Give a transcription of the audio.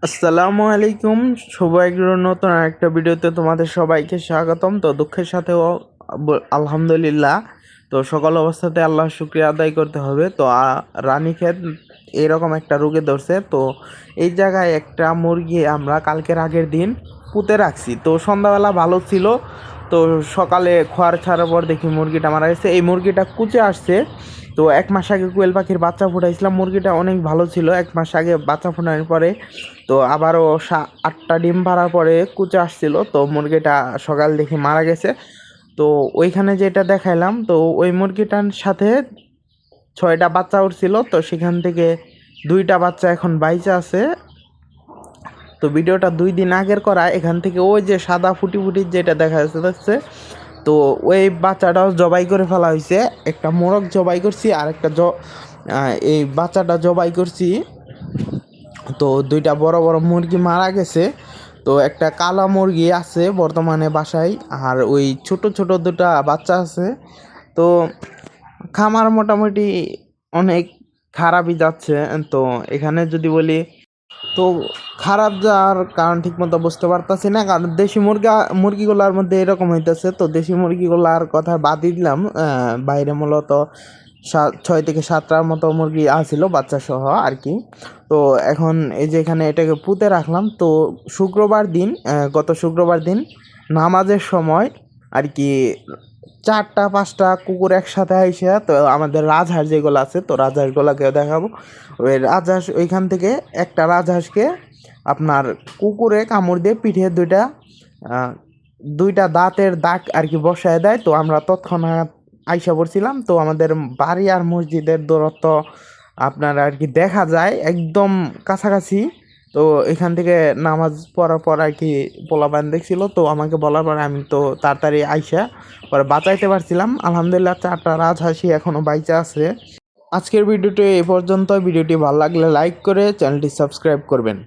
আসসালামু আলাইকুম। সবাইকে নতুন একটা ভিডিওতে তোমাদের সবাইকে স্বাগতম। তো দুঃখের সাথেও আলহামদুলিল্লাহ, তো সকল অবস্থাতে আল্লাহর শুকরিয়া আদায় করতে হবে। তো রানীক্ষেত এরকম একটা রোগে ধরছে। তো এই জায়গায় একটা মুরগি আমরা কালকের আগের দিন পুঁতে রাখছি। তো সন্ধ্যাবেলা ভালো ছিল, তো সকালে খোয়ার ছাড়ার পর দেখি মুরগিটা মারা গেছে। এই মুরগিটা কুচে আসছে। তো 1 মাস আগে কোয়েল পাখির বাচ্চা ফুটাইছিলাম, মুরগিটা অনেক ভালো ছিল। 1 মাস আগে বাচ্চা ফোটানোর পরে তো আবারও 8টা ডিম পাড়ার পরে কুচে আসছিল। তো মুরগিটা সকাল দেখি মারা গেছে। তো ওইখানে যেটা দেখাইলাম, তো ওই মুরগিটার সাথে 6টা বাচ্চা উঠছিল। তো সেখান থেকে 2টা বাচ্চা এখন বাইচে আছে। তো ভিডিওটা 2 দিন আগের করা। এখান থেকে ওই যে সাদা ফুটি ফুটি যেটা দেখা যাচ্ছে, তো ওই বাচ্চাটাও জবাই করে ফেলা হয়েছে। একটা মোরগ জবাই করছি, আর একটা এই বাচ্চাটা জবাই করছি। তো 2টা বড় বড় মুরগি মারা গেছে। তো একটা কালা মুরগি আছে বর্তমানে বাসায়, আর ওই ছোট ছোট 2টা বাচ্চা আছে। তো খামার মোটামুটি অনেক খারাপই যাচ্ছে। তো এখানে যদি বলি, তো খারাপ যাওয়ার কারণ ঠিক মতো বুঝতে পারতাছি না, কারণ দেশি মুরগিগুলার মধ্যে এরকম হইতেছে। তো দেশি মুরগিগুলার কথা বাদই দিলাম। বাইরে মূলত 6 থেকে 7টার মতো মুরগি আসছিল বাচ্চা সহ আর কি। তো এখন এই যে এখানে এটাকে পুঁতে রাখলাম। তো গত শুক্রবার দিন নামাজের সময় আর কি 4টা 5টা কুকুর একসাথে আইসা, তো আমাদের রাজহাঁস যেগুলো আছে, তো রাজহাঁসগুলোকেও দেখাবো। ওই রাজহাঁস ওইখান থেকে একটা রাজহাঁসকে আপনার কুকুরে কামড় দিয়ে পিঠে দুইটা দাঁতের দাগ আর কি বসায় দেয়। তো আমরা তৎক্ষণাৎ আইসা পড়ছিলাম। তো আমাদের বাড়ি আর মসজিদের দূরত্ব আপনার আর কি দেখা যায় একদম কাছাকাছি। তো এখান থেকে নামাজ পড়ার পর আর কি পোলাপান দেখছিল, তো আমাকে বলার পরে আমি তো তাড়াতাড়ি আইসা পরে বাঁচাইতে পারছিলাম। আলহামদুলিল্লাহ 4টা রাজহাঁসি এখনও বাইচা আছে। আজকের ভিডিওটি এই পর্যন্ত। ভিডিওটি ভালো লাগলে লাইক করে চ্যানেলটি সাবস্ক্রাইব করবেন।